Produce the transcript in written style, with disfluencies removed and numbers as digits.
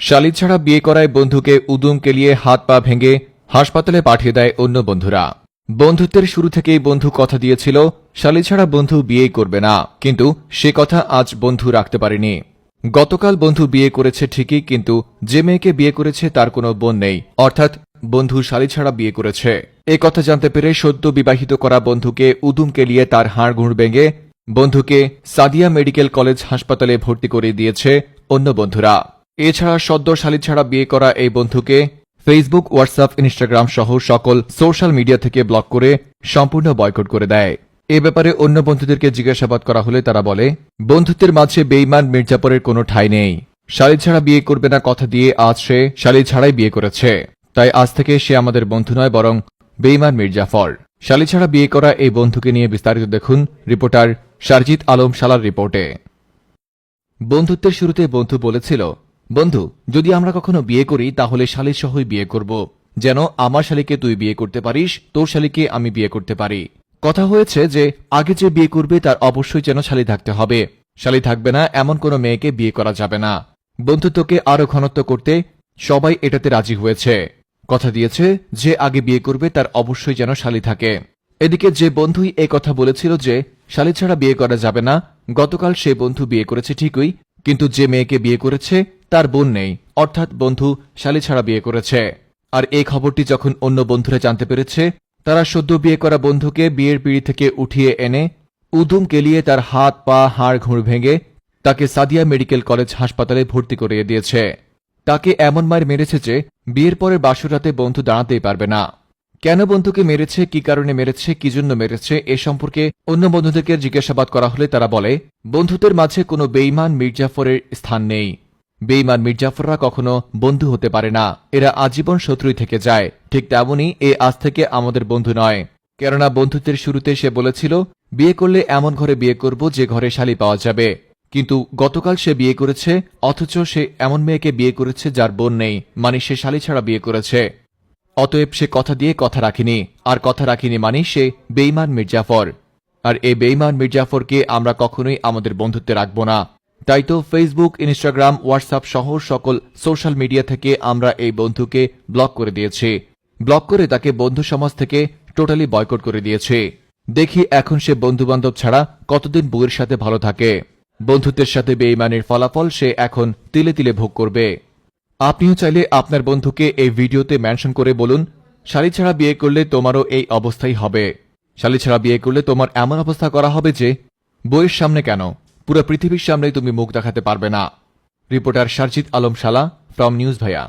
শালী ছাড়া বিয়ে করায় বন্ধুকে উদুম কেলিয়ে হাত পা ভেঙে হাসপাতালে পাঠিয়ে দেয় অন্য বন্ধুরা। বন্ধুত্বের শুরু থেকেই বন্ধু কথা দিয়েছিল শালী ছাড়া বন্ধু বিয়ে করবে না, কিন্তু সে কথা আজ বন্ধু রাখতে পারেনি। গতকাল বন্ধু বিয়ে করেছে ঠিকই, কিন্তু যে মেয়েকে বিয়ে করেছে তার কোনো বোন নেই, অর্থাৎ বন্ধু শালী ছাড়া বিয়ে করেছে। এ কথা জানতে পেরে সদ্য বিবাহিত করা বন্ধুকে উদুম কেলিয়ে তার হাড় ভেঙে বন্ধুকে সাদিয়া মেডিকেল কলেজ হাসপাতালে ভর্তি করে দিয়েছে অন্য বন্ধুরা। এছাড়া সদ্য শালী ছাড়া বিয়ে করা এই বন্ধুকে ফেসবুক, হোয়াটসঅ্যাপ, ইনস্টাগ্রাম সহ সকল সোশ্যাল মিডিয়া থেকে ব্লক করে সম্পূর্ণ বয়কট করে দেয়। এ ব্যাপারে অন্য বন্ধুদেরকে জিজ্ঞাসাবাদ করা হলে তারা বলে, বন্ধুত্বের মাঝে বেঈমান মির্জাপুরের কোনো ঠাঁই নেই। শালী ছাড়া বিয়ে করবে না কথা দিয়ে আজ সে শালী ছাড়াই বিয়ে করেছে, তাই আজ থেকে সে আমাদের বন্ধু নয়, বরং বেঈমান মির্জাফর। শালী ছাড়া বিয়ে করা এই বন্ধুকে নিয়ে বিস্তারিত দেখুন রিপোর্টার শারজিৎ আলম শালার রিপোর্টে। বন্ধুত্বের শুরুতে বন্ধু বলেছিল, বন্ধু, যদি আমরা কখনো বিয়ে করি তাহলে শালী সহই বিয়ে করব, যেন আমার শালীকে তুই বিয়ে করতে পারিস, তোর শালীকে আমি বিয়ে করতে পারি। কথা হয়েছে যে আগে যে বিয়ে করবে তার অবশ্যই যেন শালী থাকতে হবে, শালী থাকবে না এমন কোনো মেয়েকে বিয়ে করা যাবে না। বন্ধুত্বকে আরো ঘনত্ব করতে সবাই এটাতে রাজি হয়েছে। কথা দিয়েছে যে আগে বিয়ে করবে তার অবশ্যই যেন শালী থাকে। এদিকে যে বন্ধুই এ কথা বলেছিল যে শালী ছাড়া বিয়ে করা যাবে না, গতকাল সে বন্ধু বিয়ে করেছে ঠিকই, কিন্তু যে মেয়েকে বিয়ে করেছে তার বোন নেই, অর্থাৎ বন্ধু শালী ছাড়া বিয়ে করেছে। আর এই খবরটি যখন অন্য বন্ধুরা জানতে পেরেছে, তারা সদ্য বিয়ে করা বন্ধুকে বিয়ের পিঁড়ি থেকে উঠিয়ে এনে উদুম কেলিয়ে তার হাত পা হাড় ভেঙে তাকে সাদিয়া মেডিকেল কলেজ হাসপাতালে ভর্তি করিয়ে দিয়েছে। তাকে এমন মার মেরেছে যে বিয়ের পরে বাসর রাতে বন্ধু দাঁড়াতেই পারবে না। কেন বন্ধুকে মেরেছে, কি কারণে মেরেছে, কি জন্য মেরেছে, এ সম্পর্কে অন্য বন্ধুদেরকে জিজ্ঞাসাবাদ করা হলে তারা বলে, বন্ধুদের মাঝে কোনো বেঈমান মির্জাফরের স্থান নেই। বেঈমান মির্জাফররা কখনো বন্ধু হতে পারে না, এরা আজীবন শত্রুই থেকে যায়। ঠিক তেমনই এ আজ থেকে আমাদের বন্ধু নয়। কেননা বন্ধুত্বের শুরুতে সে বলেছিল বিয়ে করলে এমন ঘরে বিয়ে করব যে ঘরে শালী পাওয়া যাবে, কিন্তু গতকাল সে বিয়ে করেছে, অথচ সে এমন মেয়েকে বিয়ে করেছে যার বোন নেই, মানে সে শালী ছাড়া বিয়ে করেছে। অতএব সে কথা দিয়ে কথা রাখিনি, আর কথা রাখিনি মানে সে বেঈমান মির্জাফর। আর এই বেঈমান মির্জাফরকে আমরা কখনোই আমাদের বন্ধুত্বে রাখব না। তাই তো ফেসবুক, ইনস্টাগ্রাম, হোয়াটসঅ্যাপ সহ সকল সোশ্যাল মিডিয়া থেকে আমরা এই বন্ধুকে ব্লক করে দিয়েছি। ব্লক করে তাকে বন্ধু সমাজ থেকে টোটালি বয়কট করে দিয়েছে। দেখি এখন সে বন্ধুবান্ধব ছাড়া কতদিন বউয়ের সাথে ভালো থাকে। বন্ধুত্বের সাথে বেঈমানের ফলাফল সে এখন তিলে তিলে ভোগ করবে। আপনিও চাইলে আপনার বন্ধুকে এই ভিডিওতে মেনশন করে বলুন, শালী ছাড়া বিয়ে করলে তোমারও এই অবস্থাই হবে। শালী ছাড়া বিয়ে করলে তোমার এমন অবস্থা করা হবে যে বউয়ের সামনে কেন, পুরো পৃথিবীর সামনেই তুমি মুখ দেখাতে পারবে না। রিপোর্টার শারজিৎ আলম শালা ফ্রম নিউজ ভাইয়া।